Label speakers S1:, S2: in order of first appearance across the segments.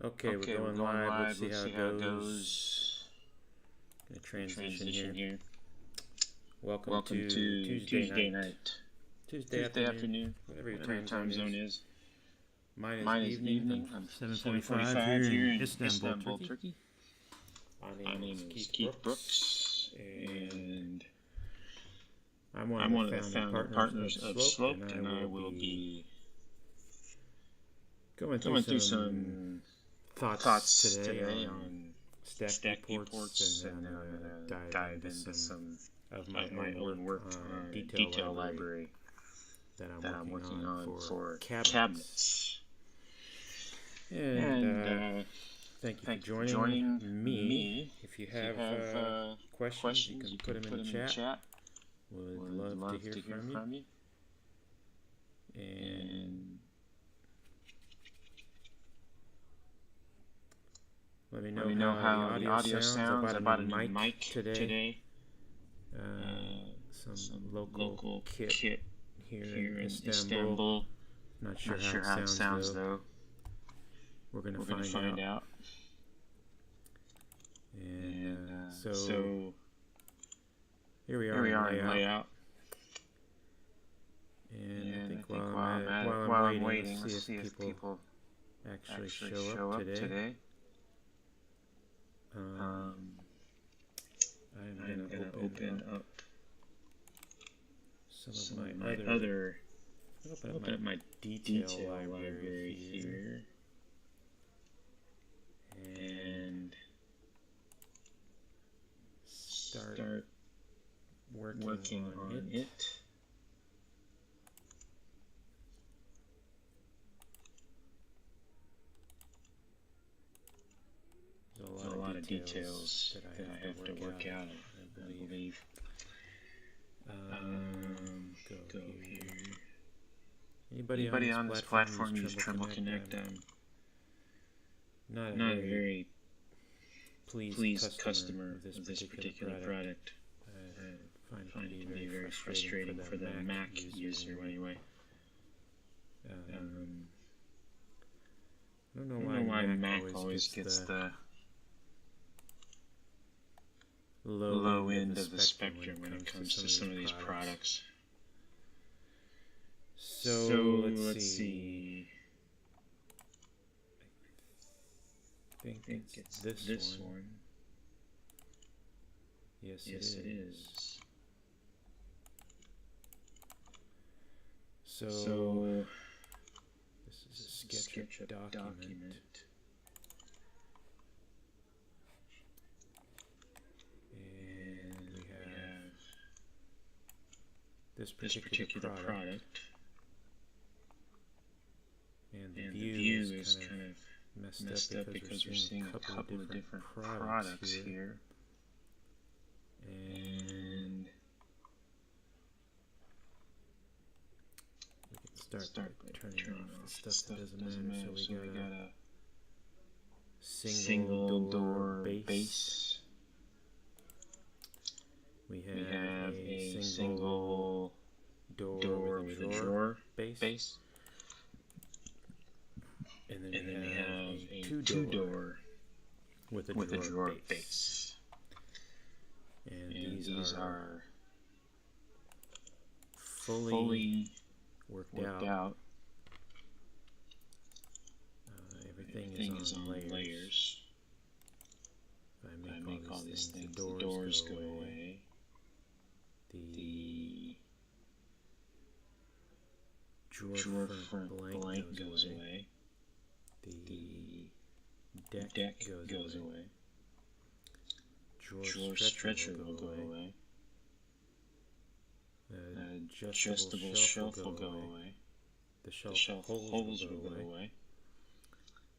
S1: Okay, we're going live. Let's see how it goes. Gonna transition here. Welcome to Tuesday night. Tuesday afternoon, whatever your time zone is. Mine is evening. I'm 7:45 here in Istanbul, Turkey. My name is Keith Brooks, and I'm one of the founding partners of Sloped, and I will be going through some thoughts today on stack Viewports, and then dive into some of my own work on detail library that I'm working on for cabinets. And thank you for joining me. If you have questions, you can put them in the chat. Would love to hear from you. And let me know how the audio sounds. About a new mic today. Some local kit here in Istanbul. Not sure how it sounds though. We're gonna find out. And so here we are in layout. And I think while I'm waiting, let's see if people actually show up today. I'm gonna open up some of my other open up my detail library here, and start working on it. There's a lot of details that I have to work out, I believe. Go here. Anybody on this platform use Trimble Connect? I'm not a very pleased customer of this particular product. I find it to be very frustrating for the Mac user anyway. I don't know why Mac always gets the low end of the spectrum when it comes to some of these products. So let's see. I think it's this one. Yes, it is. So this is a SketchUp document. This particular product, and the view is kind of messed up because we're seeing a couple of different products here. And we can start by turning off the stuff that doesn't matter. So we got a single door base. We have a single door with a drawer base. And then we have a two-door with a drawer base. And these are fully worked out. Everything is on layers. If I make all these things, the doors go away. The drawer front blank goes away. The deck goes away. Drawer stretcher will go away. The adjustable shelf will go away. The shelf holes will go away.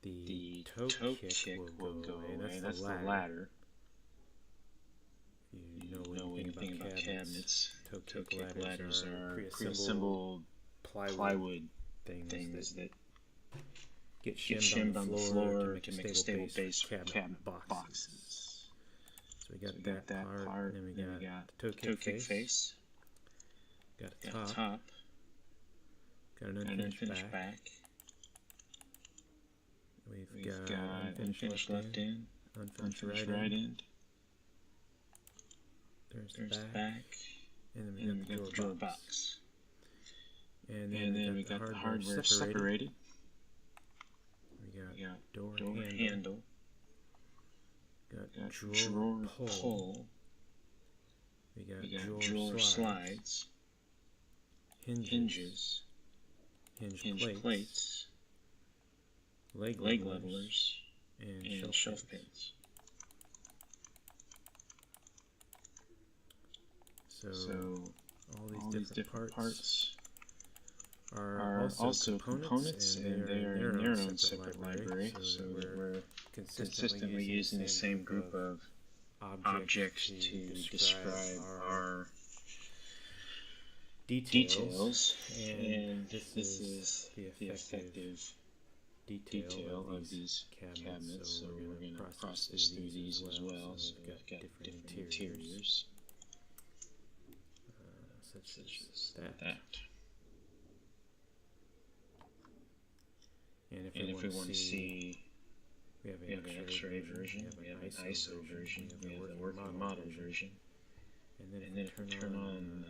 S1: The toe kick will go away. That's the ladder. If you know anything about cabinets, toe kick ladders are pre-assembled plywood things that get shimmed on the floor to make a stable base for cabinet boxes. So we got that part, and then we got the toe kick face, got a top, got an unfinished back, We've got unfinished left end, unfinished right end. There's the back. And then we got the drawer box. And then we got the hardware separated. We got door handle. Got drawer pull. We got drawer slides. Hinges. Hinge plates. Leg levelers. And shelf pins. So all these different parts are also components, and they are in their own separate library, so that we're consistently using the same group of objects to describe our details, and this is the effective detail of these cabinets, so we're going to process through these as well. So we've got different interiors. Such as that. And if we want to see, we have an X-ray version, we have an ISO version, we have the working model version, and then if we turn on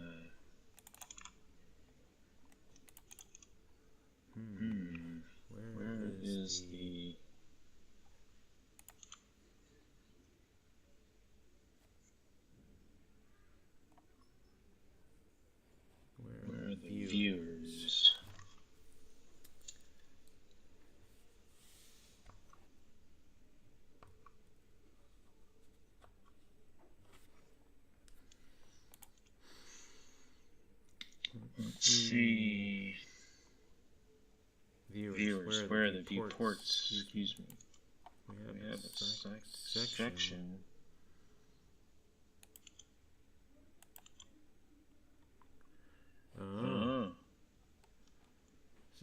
S1: where is the viewers? Let's see. Viewers, where are the viewports? Excuse me. We have a section.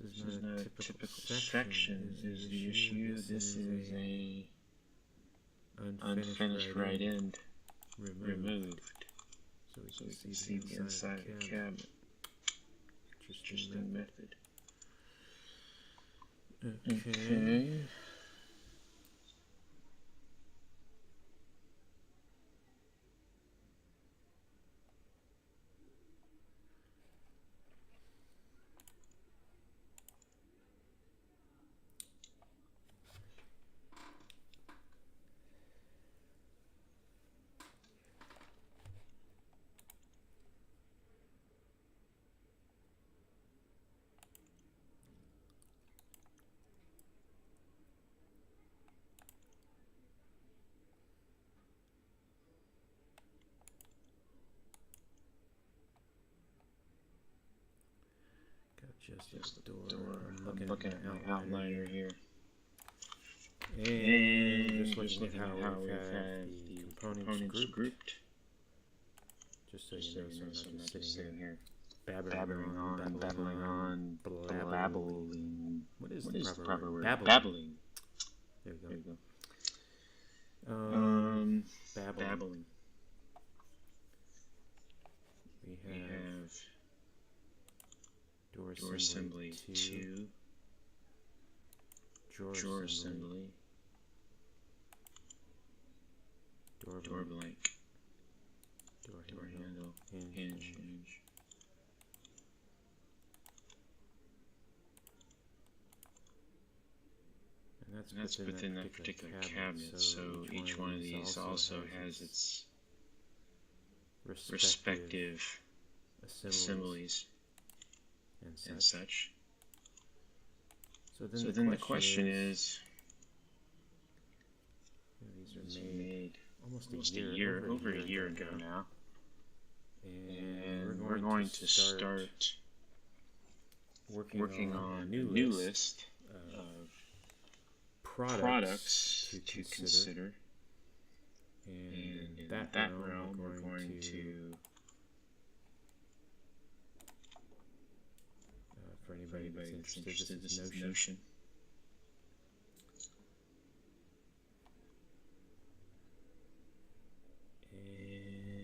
S1: This is not a typical section is the issue. This is a unfinished right end removed. So we can see the inside of the cabinet. Interesting method. Okay. Just the door. I'm looking at my outliner here. And just looking at how we've had the components grouped. Just so you know, so I'm not just sitting here babbling on. What is the proper word? Babbling. There you go. Babbling. We have door assembly 2, drawer assembly, door blank, door handle, hinge. And that's within that particular cabinet, so each one of these also has its respective assemblies and such. So then the question is, these are made almost a year, over a year ago now, and we're going to start working on a new list of products to consider, and in that realm we're going to for anybody that's interested, this is Notion. And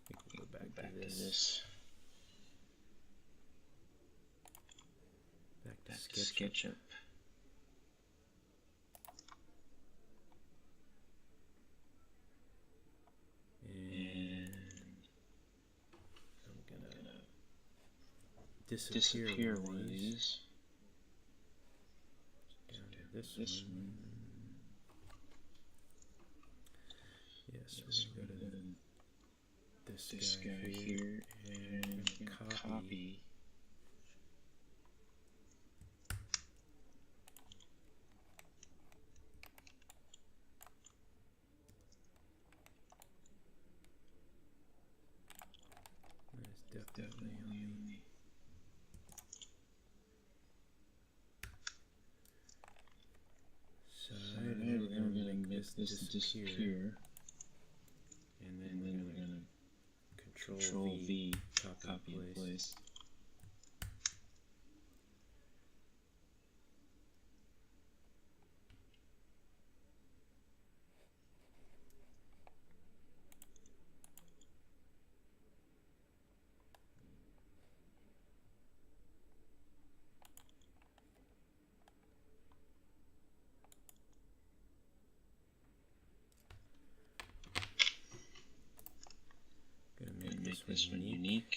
S1: we can go back to this. SketchUp. And I'm gonna disappear one of these. Down to this one. Yes, we're going to go to this guy here and copy. That's definitely on the side. And we're going to make this disappear. And then we're going to Control V, copy in place. Make this one unique.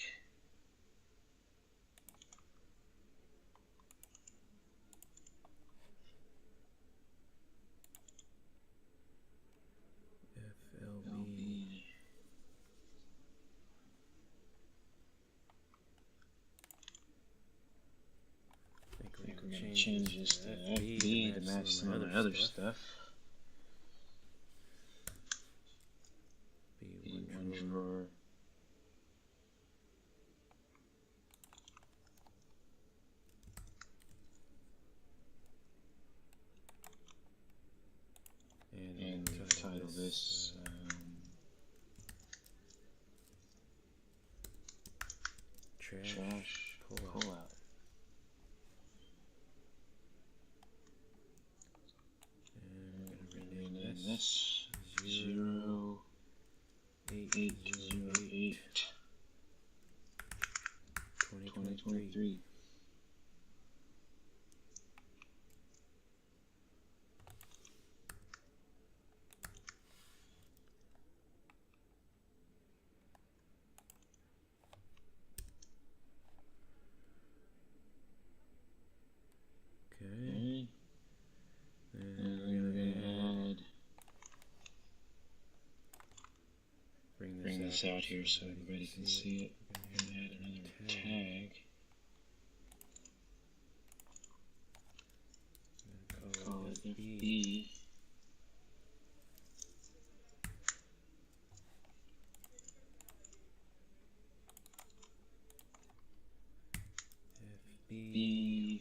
S1: FLB. I think we're going to change this to FB to match some of the other stuff. B1 drawer. And we'll title this Trash Pullout. And we're going to rename this 0808 2023. Okay. And we're going to bring this out here so everybody can see it. We're going to add another tag. Call it FB. FB1DR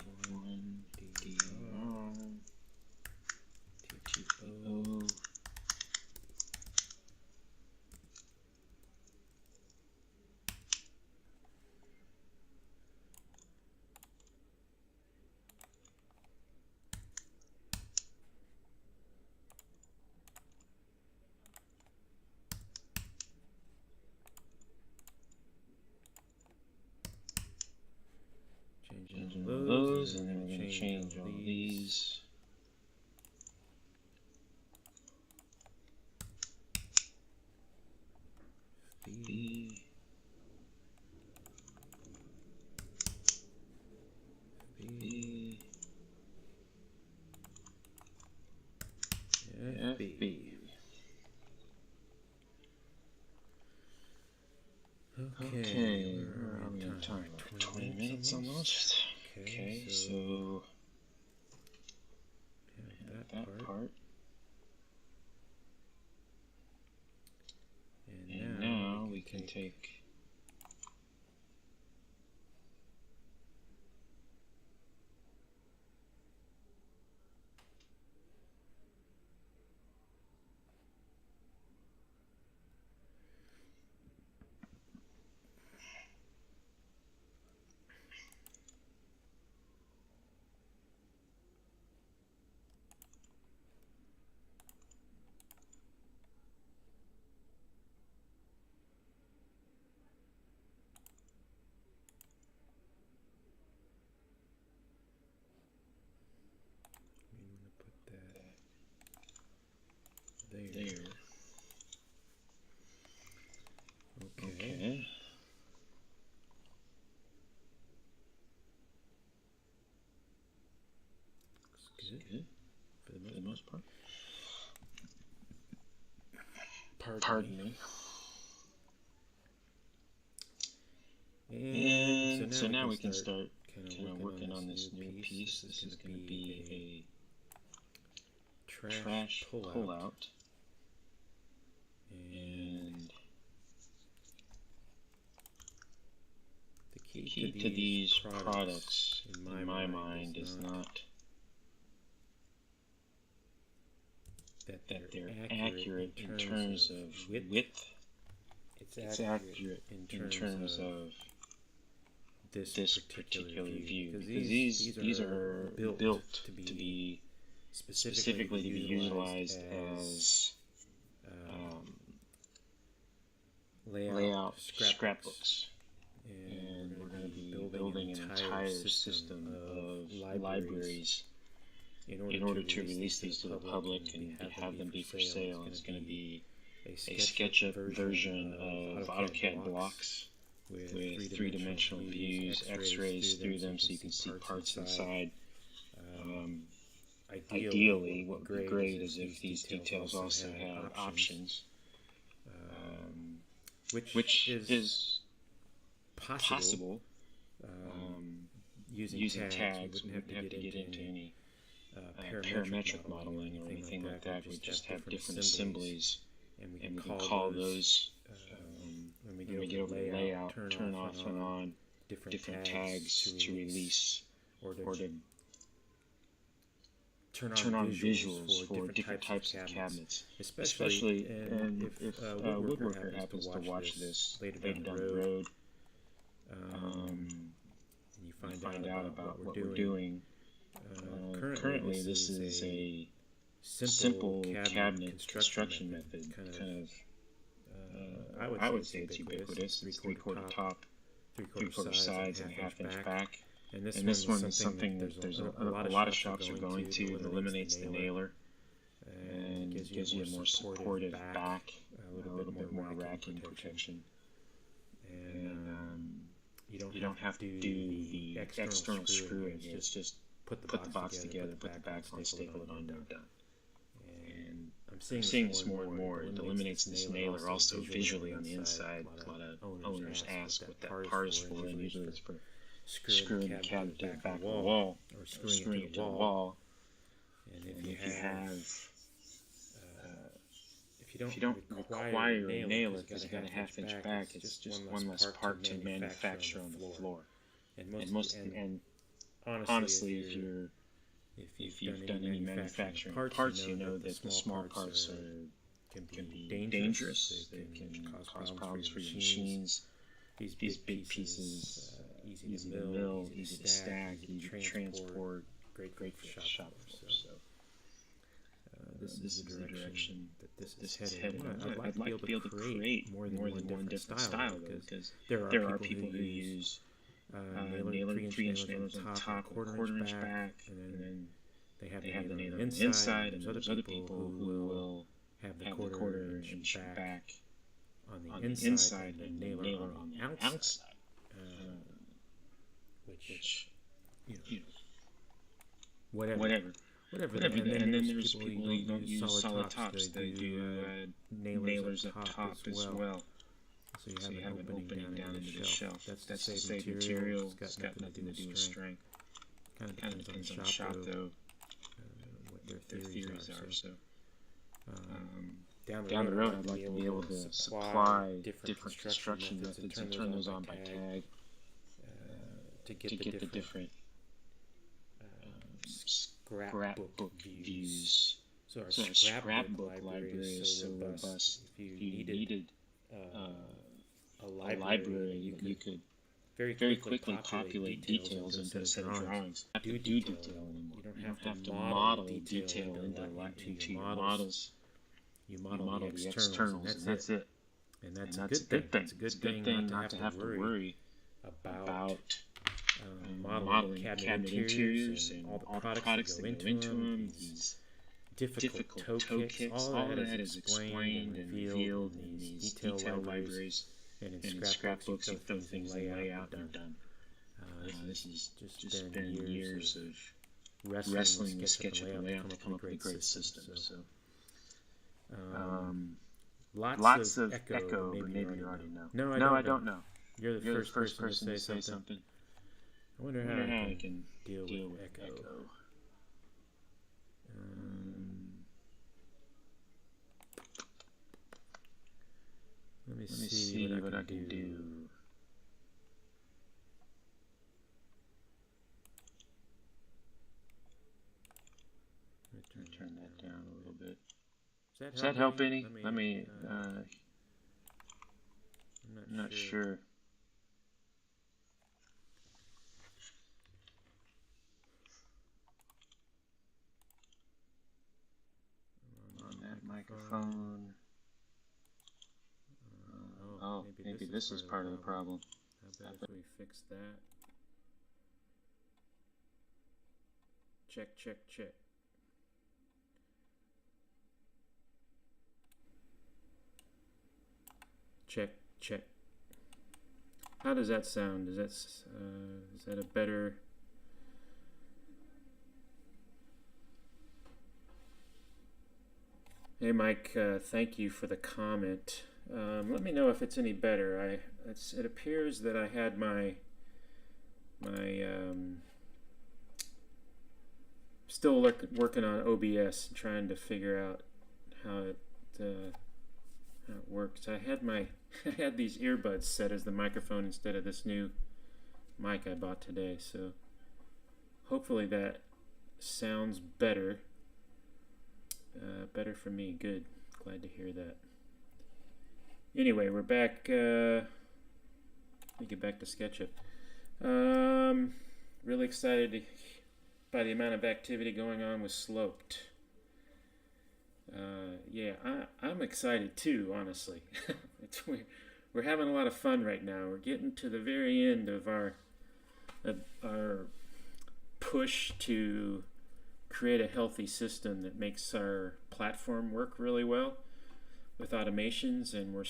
S1: TTO. Changing those, and then we're going to change all these. B. B. FB. Okay, we're on time. 20 minutes almost. Okay, so that part. And now we can take there. Okay. Looks good for the most part. Pardon me. And so now we can start kind of working on this new piece. This is going to be a trash pull-out. And the key to these products, in my mind, is not that they're accurate in terms of width. It's accurate in terms of this particular view, because these are built to be specifically to be utilized as layout scrapbooks. And we're going to be building an entire system of libraries in order to release these to the public and have them be for sale. It's going to be a SketchUp version of AutoCAD blocks with three-dimensional views, x-rays through them so you can see parts inside. Ideally, what would be great is if these details also have options, which is possible using tags. We wouldn't have to get into any parametric modeling or anything like that. We just have different assemblies, and we can call those, when we get over the layout, turn off and on different tags to release or to turn on visuals for different types of cabinets, especially if a woodworker happens to watch this later down the road, and you find out about what we're doing. Currently, this is a simple cabinet construction method. I would say it's ubiquitous. It's 3/4 top, 3/4 sides, and a 1/2 back. And this one is something that there's a lot of shops are going to. It eliminates the nailer and gives you a more supportive back, a little bit more racking protection. And you don't have to do the external screwing. It's just put the box together, put the back on, staple it on, and done. And I'm seeing this more and more. It eliminates this nailer also visually on the inside. A lot of owners ask what that part is for, and usually it's for screwing the cabinet to the back of the wall, or screwing it to the wall. And if you don't require a nailer because you got a 1/2 inch back, it's just one less part to manufacture on the floor. And honestly, if you've done any manufacturing parts, you know that the small parts can be dangerous. They can cause problems for your machines. These big pieces, easy to mill, easy to stack, easy to transport, great for shop floors. So this is the direction that this is headed. I'd like to be able to create more than one different style, though, because there are people who use nailer, 3-inch nailers on the top, 1/4 inch back, and then they have the nailer on the inside, and there's other people who will have the 1/4 inch back on the inside and the nailer on the outside. Which whatever. And then there's people who don't use solid tops. They do nailers up top as well. So you have an opening down into the shelf. That's to save material. It's got nothing to do with strength. Kind of depends on the shop, though, what their theories are. So down the road, I'd like to be able to supply different construction methods and turn those on by tag to get the different scrapbook views. So our scrapbook library is so robust. If you needed a library, you could very quickly populate details into a set of drawings. You don't have to do detail anymore. You don't have to model detail into your models. You model the externals, and that's it. And that's a good thing. It's a good thing not to have to worry about modeling cabinet interiors and all the products that go into them, these difficult toe kicks. All of that is explained and revealed in these detail libraries. And in scrapbooks, you throw things in layout, and you're done. This has just been years of wrestling with SketchUp and layout to come up with a great system. So, lots of echo, but maybe you already know. No, I don't know. You're the first person to say something. I wonder how I can deal with echo. Let me see what I can do. Let me turn that down a little bit. Does that help any? I'm not sure. On that microphone. Maybe this is part of the problem. How about if we fix that? Check, check, check. Check, check. How does that sound? Is that a better? Hey Mike, thank you for the comment. Let me know if it's any better. It appears that I had my still working on OBS, trying to figure out how it works. I had these earbuds set as the microphone instead of this new mic I bought today. So hopefully that sounds better. Better for me. Good. Glad to hear that. Anyway, we're back. Let me get back to SketchUp. Really excited by the amount of activity going on with Sloped. Yeah, I'm excited too, honestly. We're having a lot of fun right now. We're getting to the very end of our push to create a healthy system that makes our platform work really well with automations, and we're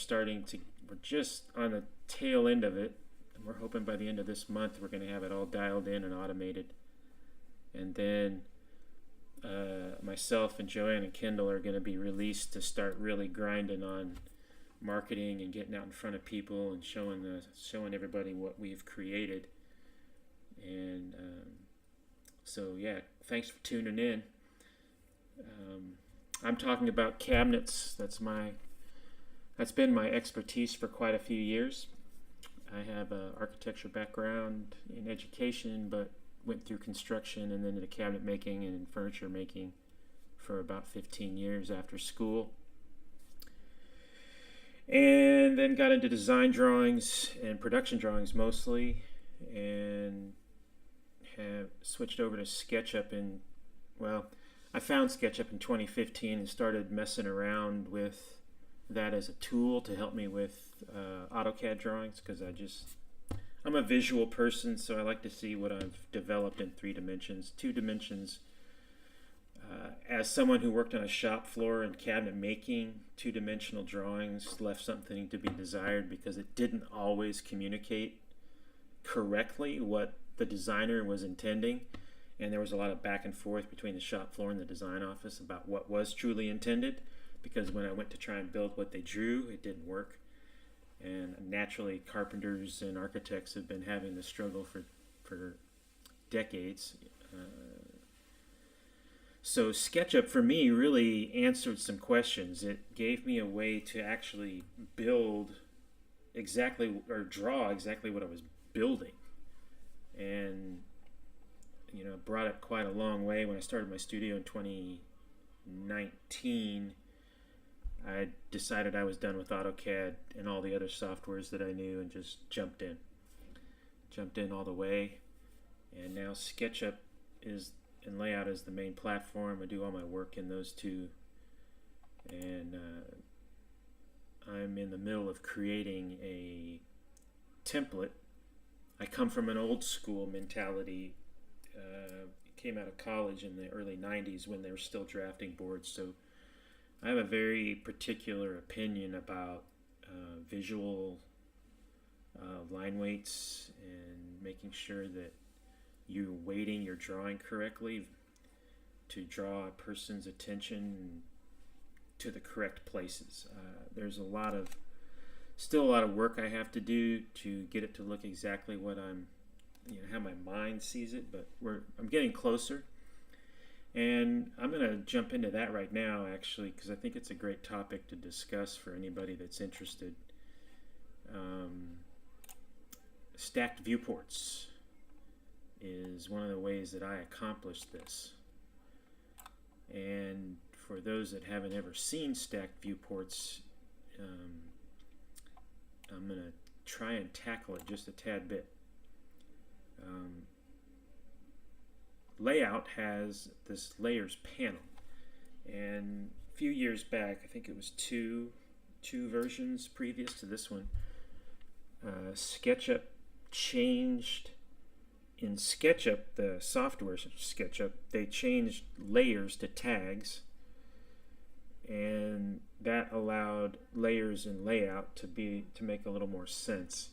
S1: just on the tail end of it. And we're hoping by the end of this month we're going to have it all dialed in and automated. And then myself and Joanne and Kendall are going to be released to start really grinding on marketing and getting out in front of people and showing everybody what we've created. And so yeah, thanks for tuning in. I'm talking about cabinets. That's been my expertise for quite a few years. I have an architecture background in education, but went through construction and then into cabinet making and furniture making for about 15 years after school. And then got into design drawings and production drawings mostly, and have switched over to SketchUp I found SketchUp in 2015 and started messing around with that as a tool to help me with AutoCAD drawings, because I'm a visual person, so I like to see what I've developed in 3 dimensions. 2 dimensions, as someone who worked on a shop floor in cabinet making, 2-dimensional drawings left something to be desired because it didn't always communicate correctly what the designer was intending, and there was a lot of back and forth between the shop floor and the design office about what was truly intended, because when I went to try and build what they drew, it didn't work. And naturally, carpenters and architects have been having this struggle for decades. So SketchUp for me really answered some questions. It gave me a way to actually build exactly, or draw exactly what I was building. And brought it quite a long way. When I started my studio in 2019, I decided I was done with AutoCAD and all the other softwares that I knew and just jumped in all the way. And now SketchUp and Layout is the main platform. I do all my work in those two, and I'm in the middle of creating a template. I come from an old school mentality, came out of college in the early 90s when they were still drafting boards. So I have a very particular opinion about visual line weights and making sure that you're weighting your drawing correctly to draw a person's attention to the correct places. There's still a lot of work I have to do to get it to look exactly what how my mind sees it, but I'm getting closer. And I'm going to jump into that right now, actually, because I think it's a great topic to discuss for anybody that's interested. Stacked viewports is one of the ways that I accomplish this. And for those that haven't ever seen stacked viewports, I'm going to try and tackle it just a tad bit. Layout has this layers panel, and a few years back, I think it was two versions previous to this one, SketchUp changed. In SketchUp, the software SketchUp, they changed layers to tags, and that allowed layers and layout to make a little more sense.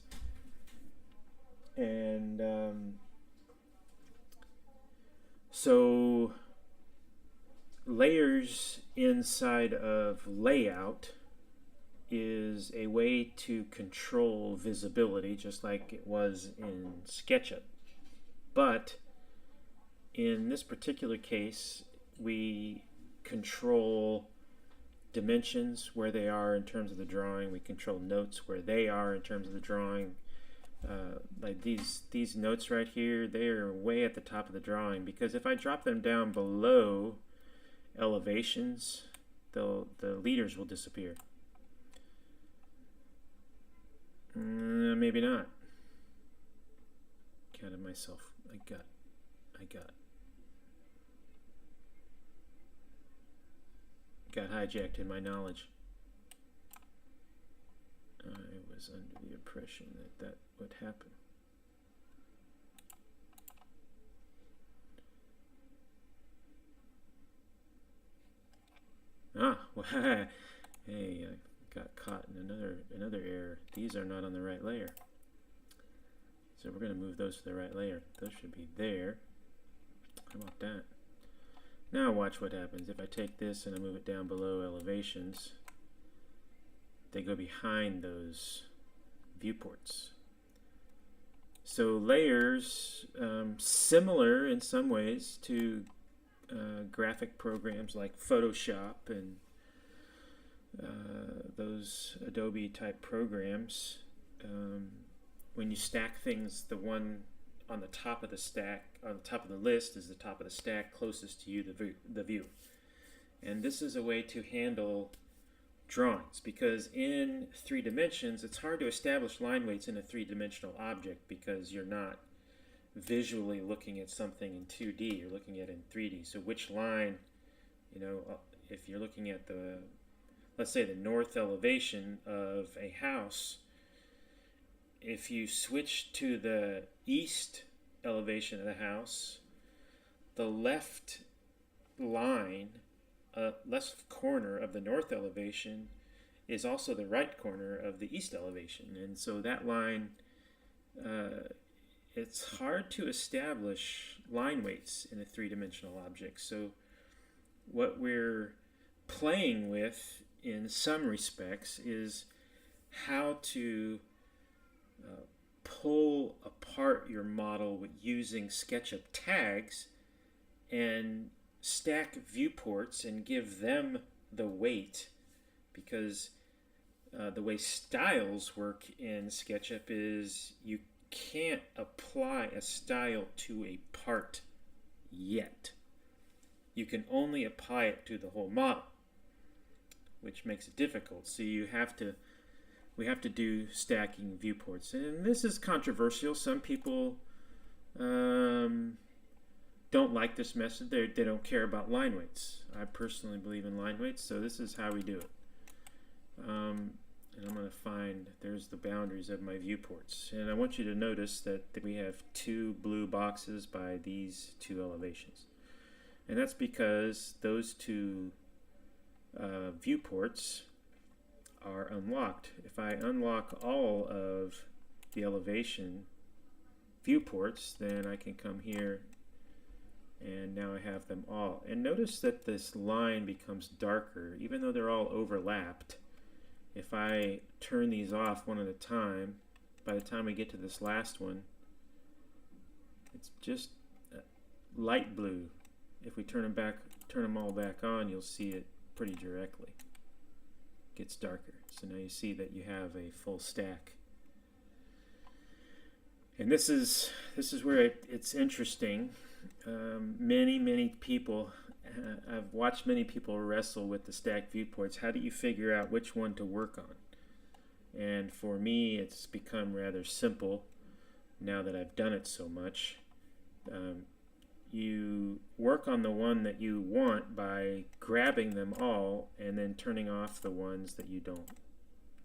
S1: And so layers inside of layout is a way to control visibility, just like it was in SketchUp. But in this particular case, we control dimensions where they are in terms of the drawing. We control notes where they are in terms of the drawing. Like these notes right here, they are way at the top of the drawing, because if I drop them down below elevations, the leaders will disappear. Maybe not. Counted myself. I got hijacked in my knowledge. I was under the impression that would happen. Well, hey, I got caught in another error. These are not on the right layer. So we're going to move those to the right layer. Those should be there. How about that? Now watch what happens. If I take this and I move it down below elevations, they go behind those viewports. So layers, similar in some ways to graphic programs like Photoshop and those Adobe type programs. When you stack things, the one on the top of the stack, on the top of the list, is the top of the stack closest to you, the view. And this is a way to handle drawings, because in 3 dimensions, it's hard to establish line weights in a 3-dimensional object because you're not visually looking at something in 2D, you're looking at it in 3D. So which line, if you're looking at let's say the north elevation of a house, if you switch to the east elevation of the house, the left line, left corner of the north elevation is also the right corner of the east elevation. And so that line, it's hard to establish line weights in a 3-dimensional object. So what we're playing with in some respects is how to pull apart your model with using SketchUp tags and stack viewports and give them the weight, because the way styles work in SketchUp is you can't apply a style to a part yet. You can only apply it to the whole model, which makes it difficult. So we have to do stacking viewports. And this is controversial. Some people don't like this method. They don't care about line weights. I personally believe in line weights, so this is how we do it. and I'm going to find, there's the boundaries of my viewports. And I want you to notice that we have two blue boxes by these two elevations. And that's because those two viewports are unlocked. If I unlock all of the elevation viewports, then I can come here and now I have them all. And notice that this line becomes darker even though they're all overlapped. If I turn these off one at a time, by the time we get to this last one, it's just light blue. If we turn them all back on, you'll see it pretty directly. It gets darker. So now you see that you have a full stack. And this is where it's interesting. Many people, I've watched many people wrestle with the stacked viewports. How do you figure out which one to work on? And for me, it's become rather simple now that I've done it so much. You work on the one that you want by grabbing them all and then turning off the ones that you don't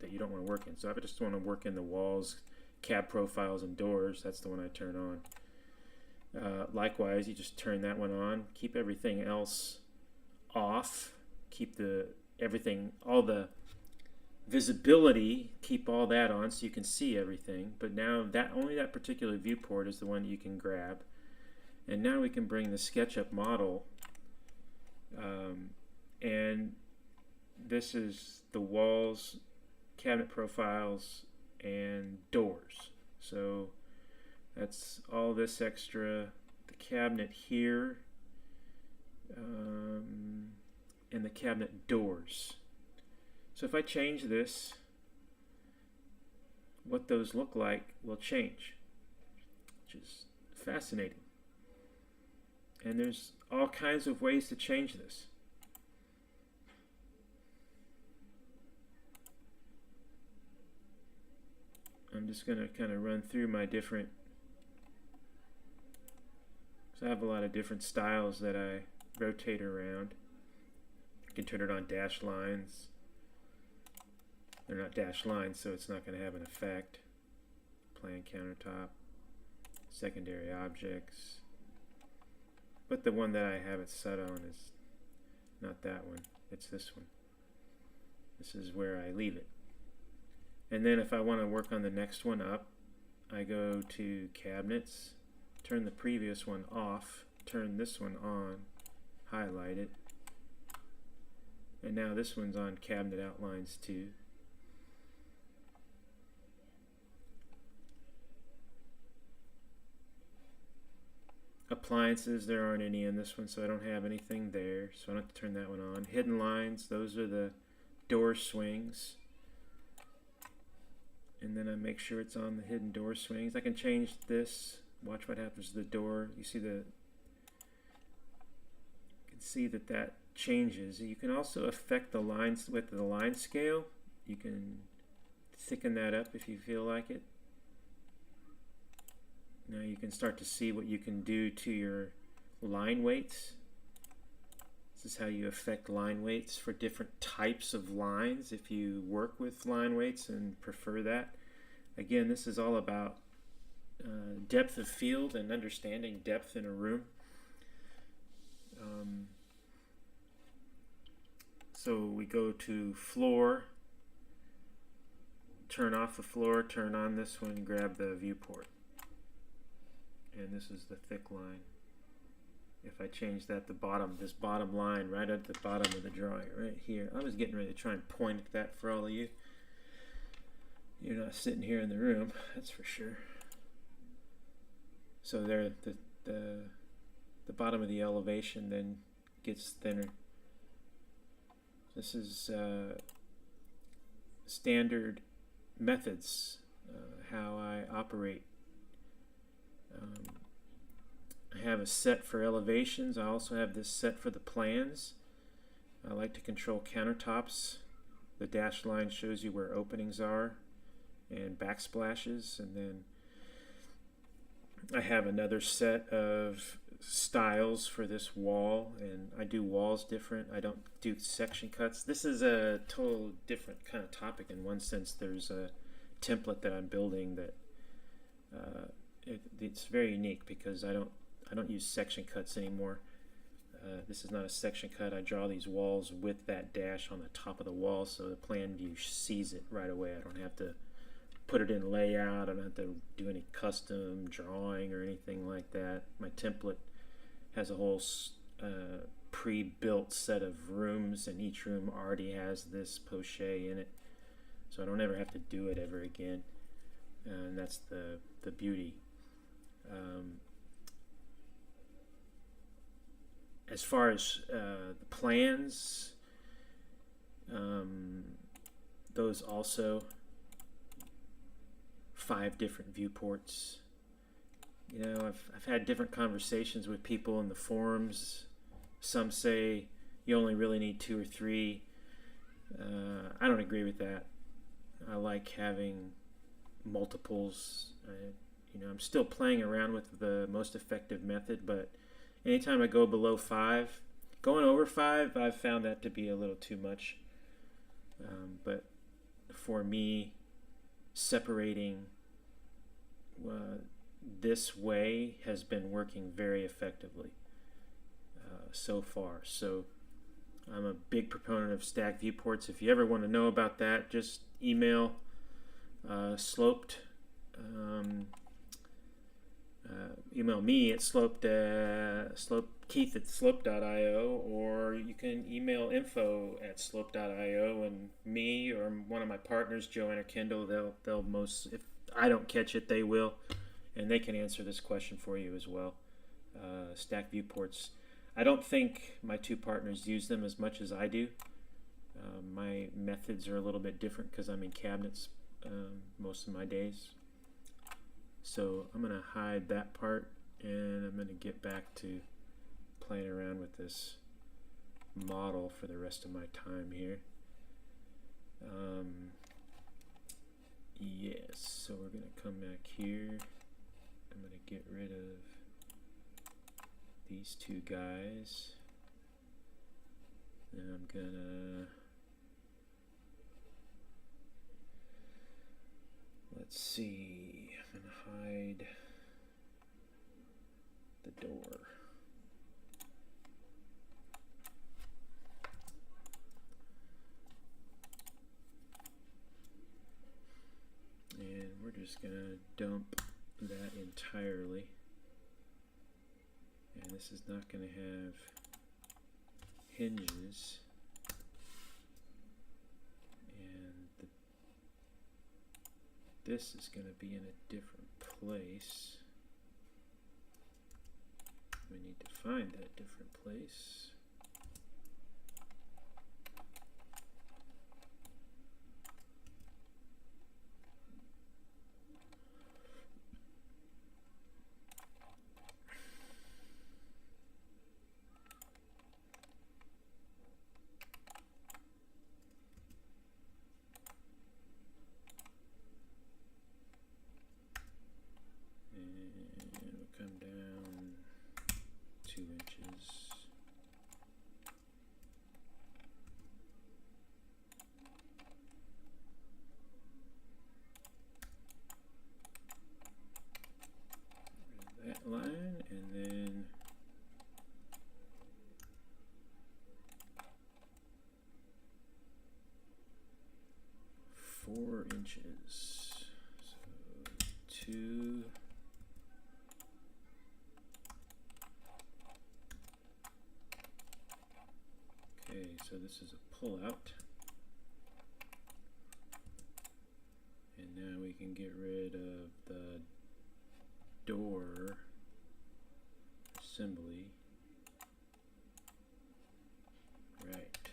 S1: want to work in. So if I just want to work in the walls, cab profiles, and doors, that's the one I turn on. Likewise, you just turn that one on, keep everything else off, keep all the visibility, keep all that on so you can see everything. But now only that particular viewport is the one you can grab. And now we can bring the SketchUp model, and this is the walls, cabinet profiles, and doors. So that's all this extra, the cabinet here, and the cabinet doors. So if I change this, what those look like will change, which is fascinating. And there's all kinds of ways to change this. I'm just going to kind of run through my different, so I have a lot of different styles that I rotate around. I can turn it on dash lines. They're not dash lines, so it's not going to have an effect. Plan countertop, secondary objects. But the one that I have it set on is not that one, it's this one. This is where I leave it. And then if I want to work on the next one up, I go to Cabinets, turn the previous one off, turn this one on, highlight it, and now this one's on Cabinet Outlines too. Appliances, there aren't any in this one, so I don't have anything there, so I don't have to turn that one on. Hidden lines, those are the door swings. And then I make sure it's on the hidden door swings. I can change this. Watch what happens to the door. You see you can see that changes. You can also affect the lines with the line scale. You can thicken that up if you feel like it. Now you can start to see what you can do to your line weights. This is how you affect line weights for different types of lines if you work with line weights and prefer that. Again, this is all about depth of field and understanding depth in a room. So we go to floor, turn off the floor, turn on this one, grab the viewport. And this is the thick line. If I change that, this bottom line right at the bottom of the drawing, right here. I was getting ready to try and point at that for all of you. You're not sitting here in the room, that's for sure. So there, the bottom of the elevation then gets thinner. This is standard methods, how I operate. I have a set for elevations. I also have this set for the plans. I like to control countertops. The dashed line shows you where openings are and backsplashes, and then I have another set of styles for this wall, and I do walls different. I don't do section cuts. This is a total different kind of topic in one sense. There's a template that I'm building that it's very unique because I don't use section cuts anymore. This is not a section cut. I draw these walls with that dash on the top of the wall so the plan view sees it right away. I don't have to put it in layout. I don't have to do any custom drawing or anything like that. My template has a whole pre-built set of rooms, and each room already has this poche in it. So I don't ever have to do it ever again. And that's the beauty. As far as the plans, those also 5 different viewports. You know, I've had different conversations with people in the forums. Some say you only really need 2 or 3. I don't agree with that. I like having multiples. You know, I'm still playing around with the most effective method, but anytime I go below 5, going over 5, I've found that to be a little too much. But for me, separating this way has been working very effectively so far. So I'm a big proponent of stacked viewports. If you ever want to know about that, just email sloped. Email me at Keith at slope.io, or you can email info at slope.io, and me or one of my partners, Joanne or Kendall, they'll most, if I don't catch it, they will, and they can answer this question for you as well. Stack viewports. I don't think my 2 partners use them as much as I do. My methods are a little bit different because I'm in cabinets most of my days. So I'm going to hide that part, and I'm going to get back to playing around with this model for the rest of my time here. Yes, so we're going to come back here. I'm going to get rid of these 2 guys. And I'm going to, let's see, I'm going to hide the door. And we're just going to dump that entirely. And this is not going to have hinges. And this is going to be in a different place. We need to find that different place. Line, and then four inches. So 2. Okay, so this is a pull out. And now we can get rid of the door assembly. Right.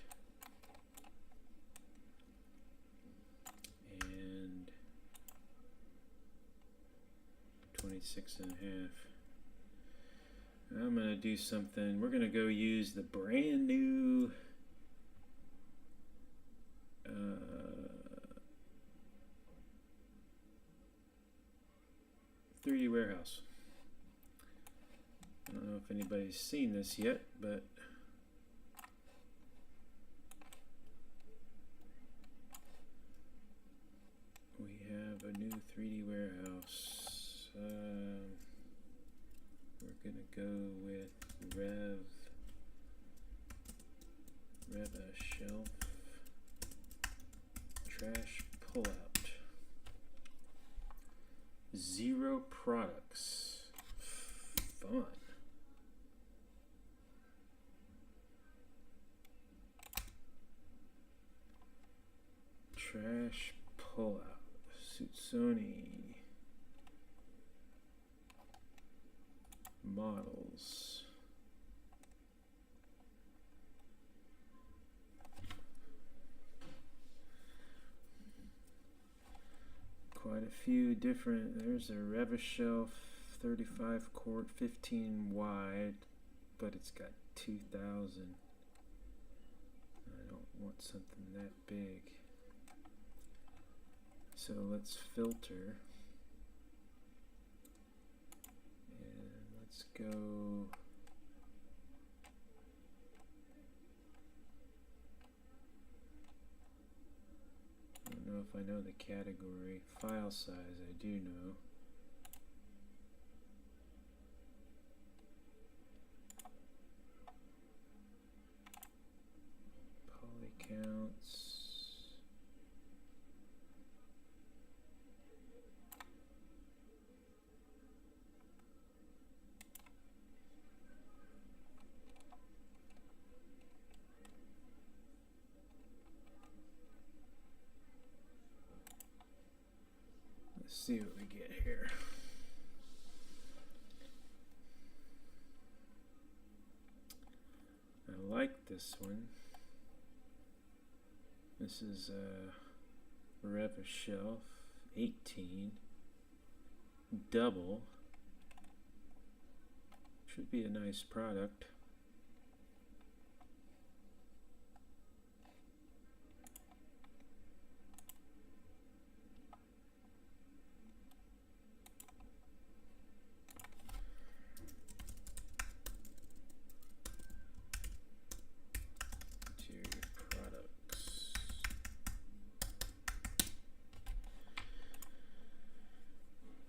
S1: And 26.5. I'm going to do something. We're going to go use the brand new 3D warehouse. I don't know if anybody's seen this yet, but we have a new 3D warehouse. We're gonna go with Rev a shelf, trash pullout, 0 products, fun. Trash pullout, Suitsoni, models. Quite a few different. There's a Revashelf 35 quart, 15 wide, but it's got 2,000. I don't want something that big. So let's filter. And let's go. I don't know if I know the category. File size, I do know. Poly counts. Let's see what we get here. I like this one. This is a Revashelf 18 double. Should be a nice product.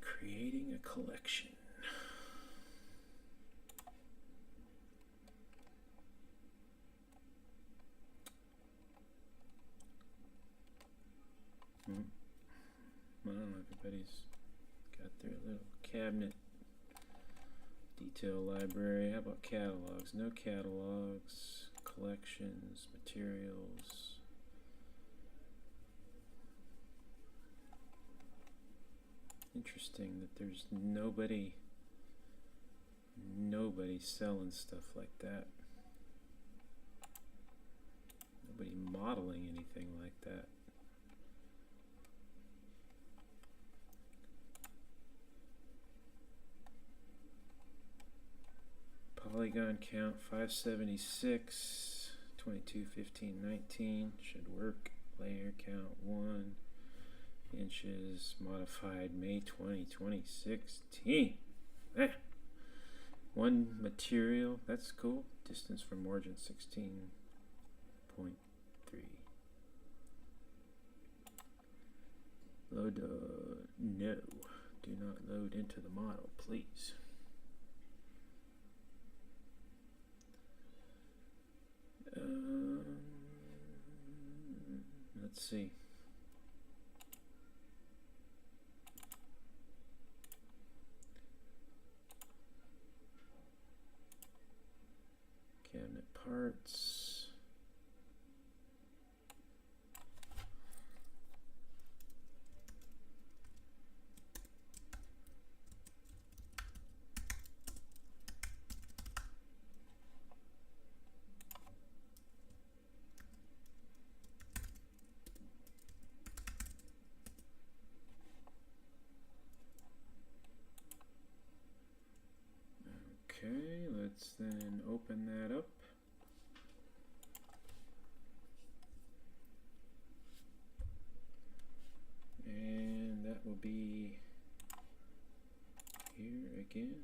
S1: Creating a collection. I don't know, everybody's got their little cabinet detail library. How about catalogs? No catalogs, collections, materials. Interesting that there's nobody selling stuff like that. Nobody modeling anything like that. Polygon count 576, 22, 15, 19 should work. Layer count 1. Inches modified May 20, 2016. One material, that's cool. Distance from origin 16.3. Load, no. Do not load into the model, please. Let's see. Cabinet parts. Okay, let's then open that up. And that will be here again.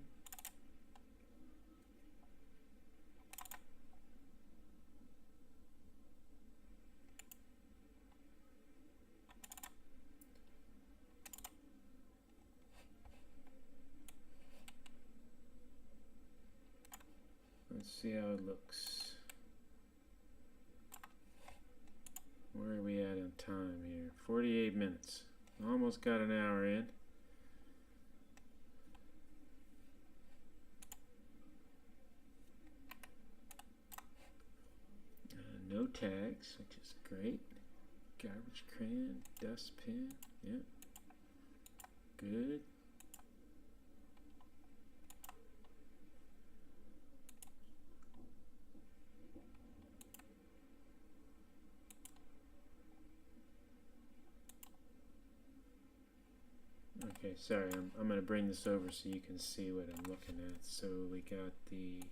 S1: Let's see how it looks. Where are we at on time here? 48 minutes. Almost got an hour in. No tags, which is great. Garbage can, dustpan, yeah. Good. Okay, sorry, I'm going to bring this over so you can see what I'm looking at. So we got the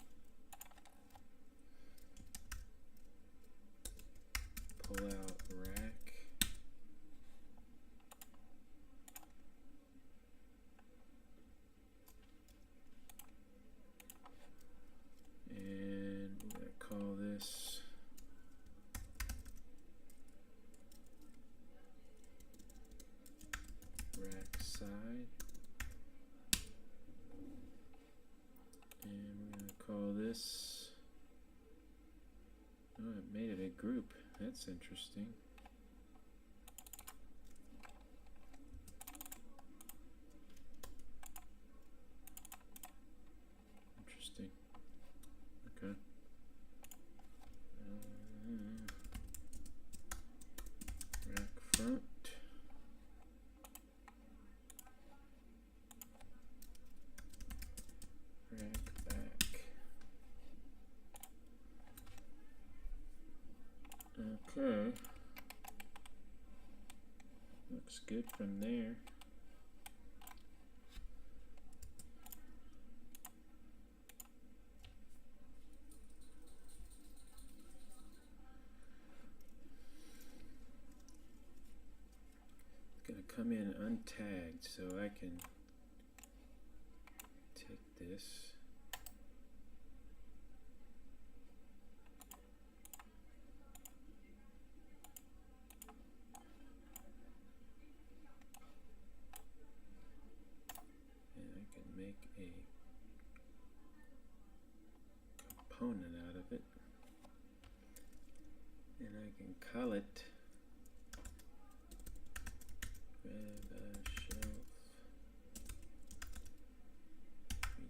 S1: pull-out rack. And we're going to call this rack side. And we're going to call this, oh, it made it a group. That's interesting. Interesting. Okay. Rack front. Rack back. Okay. Looks good from there. It's gonna come in untagged, so I can take this. Make a component out of it, and I can call it grab a shelf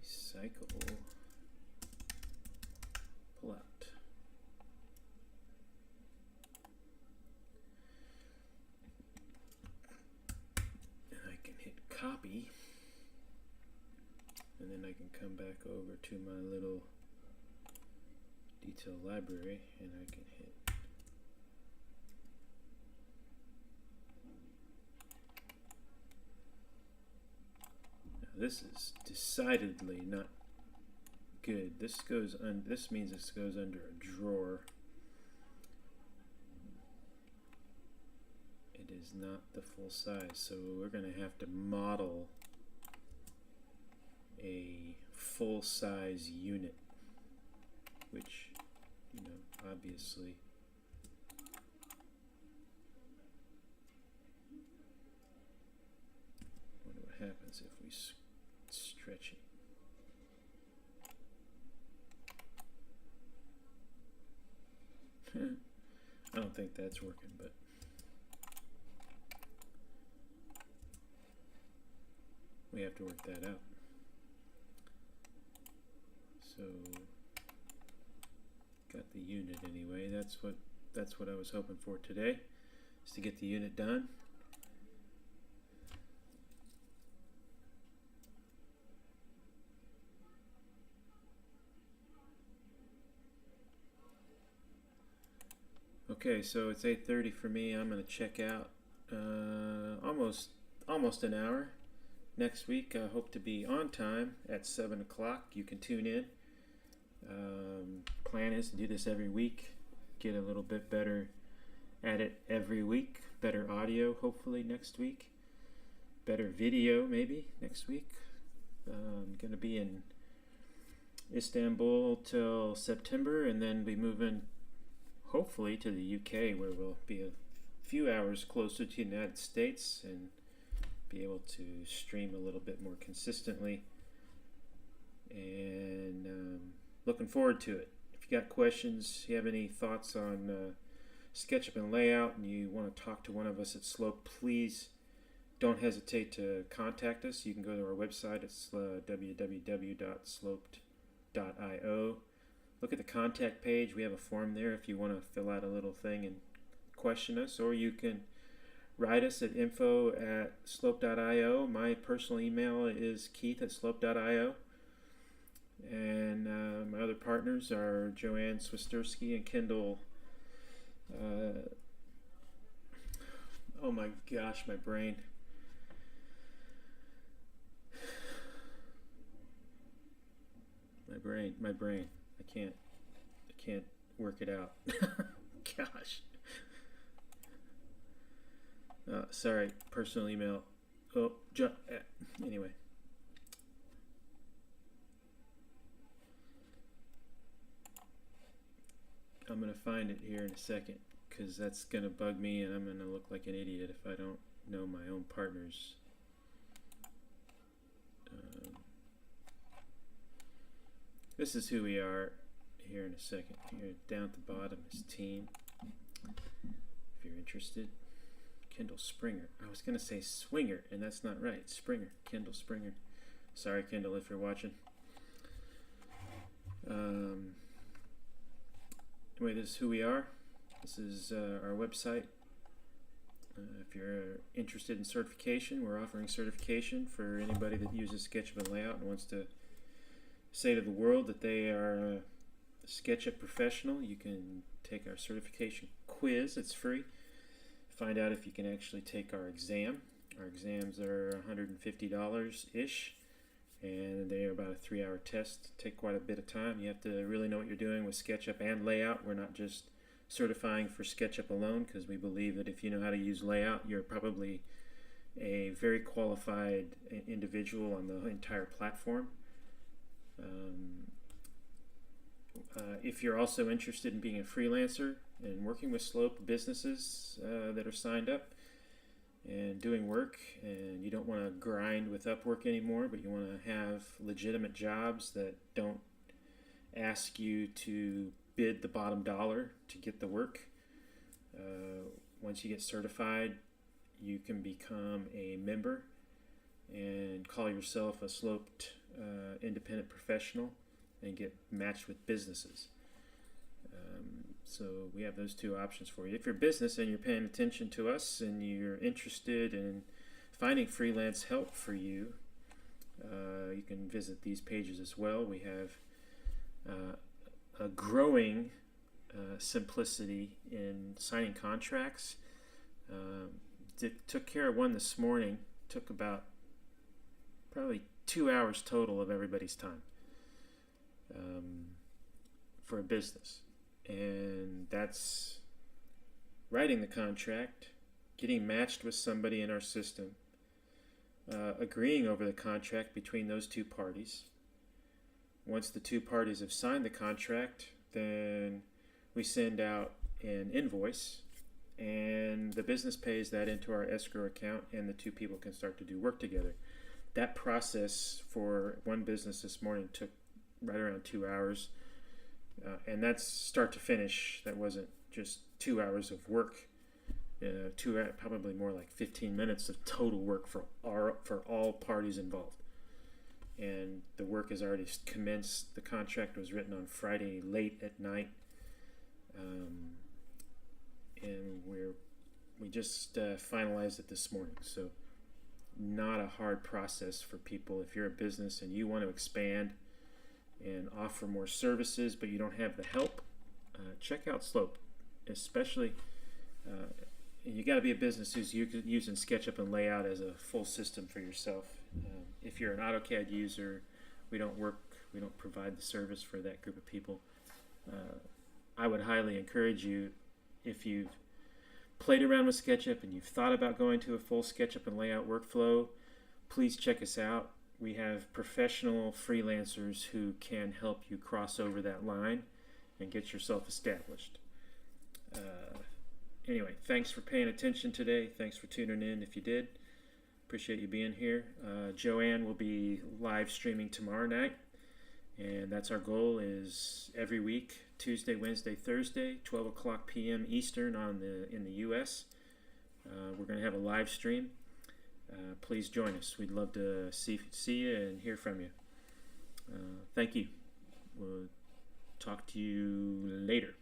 S1: recyclable pull out. And I can hit copy. And then I can come back over to my little detail library and I can hit now this is decidedly not good. This goes this means this goes under a drawer. It is not the full size, so we're going to have to model a full-size unit, which, you know, obviously wonder what happens if we stretch it. I don't think that's working, but we have to work that out. So got the unit anyway. That's what I was hoping for today, is to get the unit done. Okay, so it's 8:30 for me. I'm gonna check out. Almost an hour. Next week I hope to be on time at 7 o'clock. You can tune in. Plan is to do this every week, get a little bit better at it every week, better audio hopefully next week, better video maybe next week. I'm going to be in Istanbul till September, and then be moving hopefully to the UK, where we'll be a few hours closer to the United States and be able to stream a little bit more consistently. And looking forward to it. If you got questions, you have any thoughts on SketchUp and layout, and you want to talk to one of us at Slope, please don't hesitate to contact us. You can go to our website. It's www.sloped.io. Look at the contact page. We have a form there if you want to fill out a little thing and question us, or you can write us at info@slope.io. My personal email is keith@slope.io. And my other partners are Joanne Swisterski and Kendall. Oh my gosh, my brain. My brain. I can't work it out. Gosh. Sorry, personal email. Anyway. I'm going to find it here in a second, because that's going to bug me and I'm going to look like an idiot if I don't know my own partners. This is who we are here in a second. Here down at the bottom is team. If you're interested. Kendall Springer. I was going to say Swinger, and that's not right. Springer. Kendall Springer. Sorry, Kendall, if you're watching. Anyway, this is who we are. This is our website. If you're interested in certification, we're offering certification for anybody that uses SketchUp and Layout and wants to say to the world that they are a SketchUp professional. You can take our certification quiz. It's free. Find out if you can actually take our exam. Our exams are $150-ish, and they are about a 3-hour test. Take quite a bit of time. You have to really know what you're doing with SketchUp and Layout. We're not just certifying for SketchUp alone, because we believe that if you know how to use Layout, you're probably a very qualified individual on the entire platform. If you're also interested in being a freelancer and working with Slope businesses that are signed up and doing work, and you don't want to grind with Upwork anymore, but you want to have legitimate jobs that don't ask you to bid the bottom dollar to get the work. Once you get certified, you can become a member and call yourself a Sloped independent professional and get matched with businesses. So we have those two options for you. If you're a business and you're paying attention to us and you're interested in finding freelance help for you, you can visit these pages as well. We have a growing simplicity in signing contracts. Took care of one this morning. Took about probably 2 hours total of everybody's time for a business. And that's writing the contract, getting matched with somebody in our system, agreeing over the contract between those two parties. Once the two parties have signed the contract, then we send out an invoice, and the business pays that into our escrow account, and the two people can start to do work together. That process for one business this morning took right around 2 hours. And that's start to finish. That wasn't just 2 hours of work. Probably more like 15 minutes of total work for all parties involved. And the work has already commenced. The contract was written on Friday late at night, and we just finalized it this morning. So not a hard process for people. If you're a business and you want to expand and offer more services, but you don't have the help, check out Slope. Especially, you got to be a business who's using SketchUp and Layout as a full system for yourself. If you're an AutoCAD user, we don't provide the service for that group of people. I would highly encourage you, if you've played around with SketchUp and you've thought about going to a full SketchUp and Layout workflow, please check us out. We have professional freelancers who can help you cross over that line and get yourself established. Anyway, thanks for paying attention today. Thanks for tuning in if you did. Appreciate you being here. Joanne will be live streaming tomorrow night And that's our goal, is every week, Tuesday, Wednesday, Thursday, 12 o'clock p.m. Eastern in the U.S. We're going to have a live stream. Please join us. We'd love to see you and hear from you. Thank you. We'll talk to you later.